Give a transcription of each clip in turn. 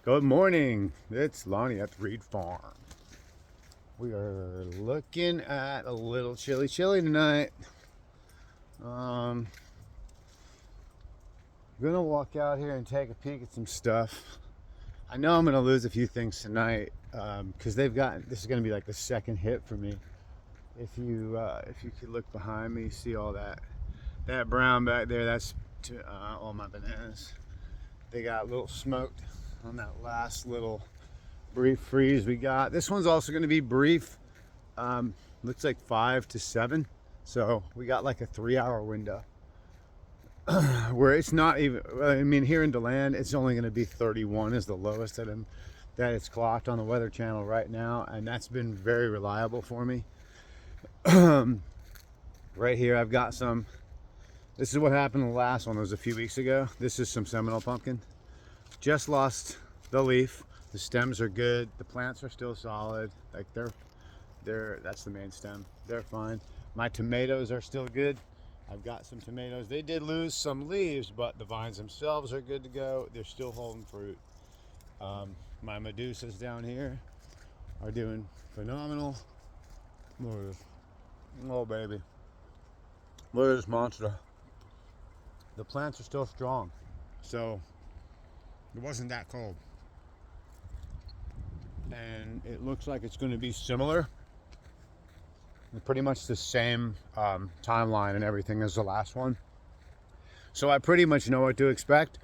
Good morning. It's Lonnie at the Reid Farm. We are looking at a little chilly tonight. I'm gonna walk out here and take a peek at some stuff. I know I'm gonna lose a few things tonight because this is gonna be like the second hit for me. If you could look behind me, see all that brown back there. That's all my bananas. They got a little smoked on that last little brief freeze we got. This one's also going to be brief. Looks like 5 to 7, so we got like a 3-hour window where it's not even, I mean, here in DeLand it's only going to be 31 is the lowest that it's clocked on the Weather Channel right now, and that's been very reliable for me. Right here I've got some. This is what happened in the last one. It was a few weeks ago. This is some Seminole pumpkin. Just lost the leaf. The stems are good. The plants are still solid. Like that's the main stem. They're fine. My tomatoes are still good. I've got some tomatoes. They did lose some leaves, but the vines themselves are good to go. They're still holding fruit. My medusas down here are doing phenomenal. Look at this. Oh baby. Look at this monster. The plants are still strong. So it wasn't that cold. And it looks like it's going to be similar, pretty much the same timeline and everything as the last one. So I pretty much know what to expect.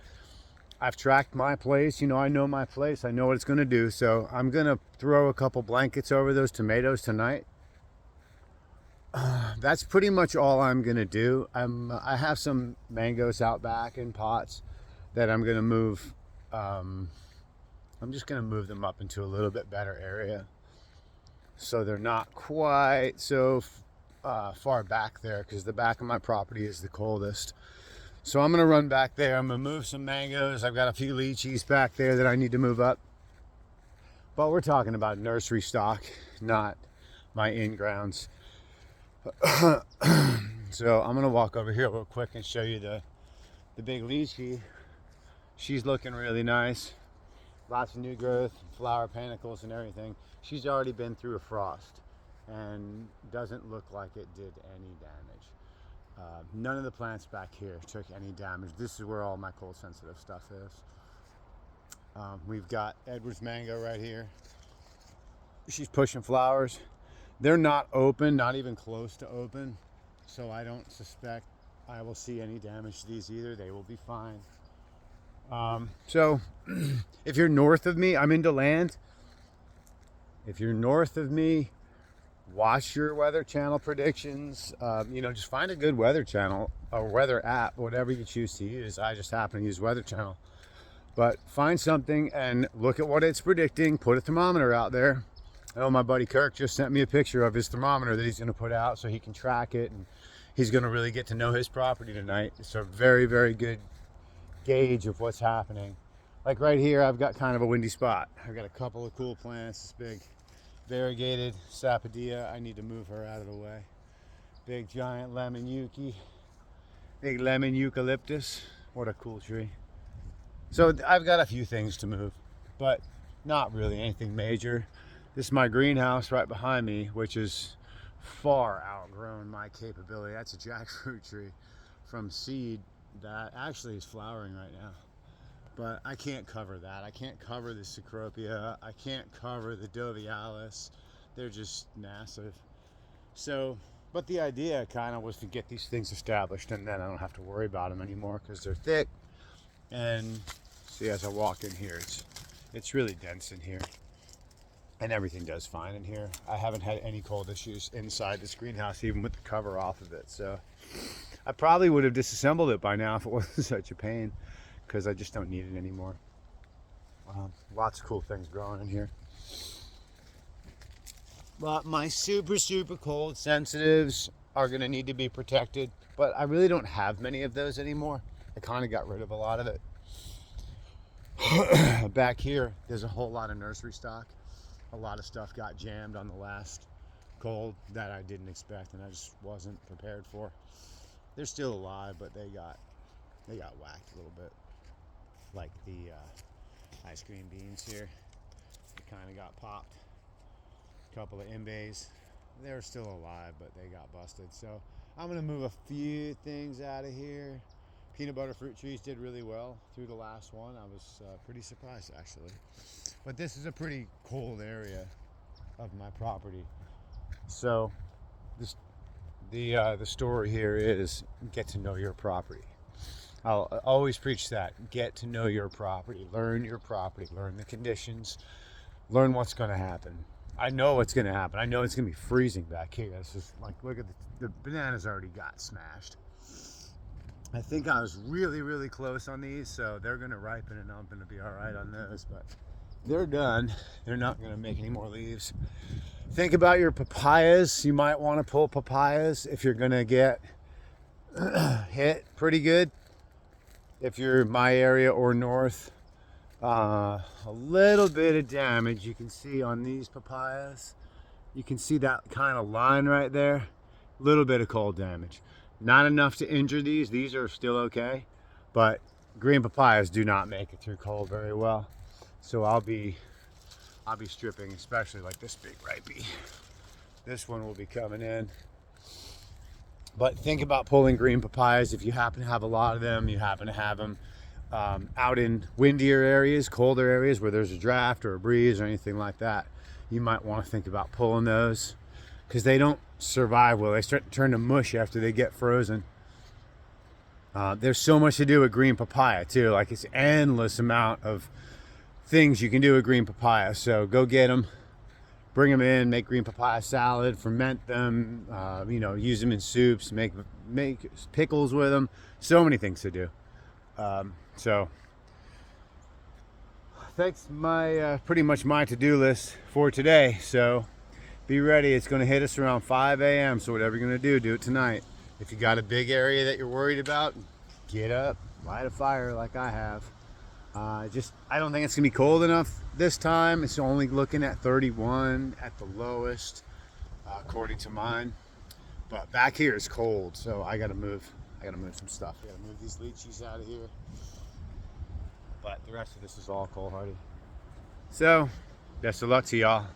I've tracked my place. I know my place. I know what it's going to do. So I'm going to throw a couple blankets over those tomatoes tonight. That's pretty much all I'm going to do. I have some mangoes out back in pots that I'm going to move. I'm just going to move them up into a little bit better area so they're not quite so far back there, because the back of my property is the coldest. So I'm going to run back there. I'm going to move some mangoes. I've got a few lychees back there that I need to move up. But we're talking about nursery stock, not my in-grounds. So I'm going to walk over here real quick and show you the big lychee. She's looking really nice. Lots of new growth, flower panicles and everything. She's already been through a frost and doesn't look like it did any damage. None of the plants back here took any damage. This is where all my cold sensitive stuff is. We've got Edwards mango right here. She's pushing flowers. They're not open, not even close to open. So I don't suspect I will see any damage to these either. They will be fine. So if you're north of me, I'm in DeLand. If you're north of me, watch your Weather Channel predictions. Just find a good Weather Channel or weather app, whatever you choose to use. I just happen to use Weather Channel. But find something and look at what it's predicting. Put a thermometer out there. Oh, my buddy Kirk just sent me a picture of his thermometer that he's going to put out so he can track it, and he's going to really get to know his property tonight. It's a very, very good gauge of what's happening. Like right here, I've got kind of a windy spot. I've got a couple of cool plants. This big variegated sapodilla. I need to move her out of the way. Big giant lemon yucca. Big lemon eucalyptus. What a cool tree. So I've got a few things to move, but not really anything major. This is my greenhouse right behind me, which is far outgrown my capability. That's a jackfruit tree from seed that actually is flowering right now. But I can't cover that. I can't cover the Cecropia. I can't cover the Dovialis. They're just massive. So, but the idea kind of was to get these things established, and then I don't have to worry about them anymore because they're thick. And see, as I walk in here, it's really dense in here. And everything does fine in here. I haven't had any cold issues inside this greenhouse, even with the cover off of it. So I probably would have disassembled it by now if it wasn't such a pain, because I just don't need it anymore. Lots of cool things growing in here. But my super, super cold sensitives are going to need to be protected. But I really don't have many of those anymore. I kind of got rid of a lot of it. Back here, there's a whole lot of nursery stock. A lot of stuff got jammed on the last cold that I didn't expect, and I just wasn't prepared for. They're still alive, but they got whacked a little bit. Like ice cream beans here. They kind of got popped. A couple of imbays. They're still alive, but they got busted. So I'm gonna move a few things out of here. Peanut butter fruit trees did really well through the last one. I was pretty surprised actually. But this is a pretty cold area of my property. So the story here is get to know your property. I'll always preach that. Get to know your property. Learn your property. Learn the conditions. Learn what's going to happen. I know what's going to happen. I know it's going to be freezing back here. This is like, look at the bananas already got smashed. I think I was really, really close on these, so they're going to ripen and I'm going to be all right on those, but they're done. They're not going to make any more leaves. Think about your papayas. You might want to pull papayas if you're going to get hit pretty good. If you're in my area or north, a little bit of damage you can see on these papayas. You can see that kind of line right there. A little bit of cold damage. Not enough to injure these. These are still okay, but green papayas do not make it through cold very well. So I'll be stripping, especially like this big ripey. This one will be coming in. But think about pulling green papayas if you happen to have a lot of them. You happen to have them out in windier areas, colder areas where there's a draft or a breeze or anything like that. You might want to think about pulling those because they don't survive well. They start to turn to mush after they get frozen. There's so much to do with green papaya too. Like it's endless amount of things you can do with green papaya. So go get them. Bring them in, make green papaya salad, ferment them, use them in soups, make pickles with them. So many things to do. So that's pretty much my to-do list for today. So be ready. It's going to hit us around 5 a.m. So whatever you're going to do it tonight. If you got a big area that you're worried about, get up, light a fire like I have. I don't think it's gonna be cold enough this time. It's only looking at 31 at the lowest, according to mine. But back here is cold, so I gotta move some stuff. I gotta move these lychees out of here. But the rest of this is all cold hardy. So, best of luck to y'all.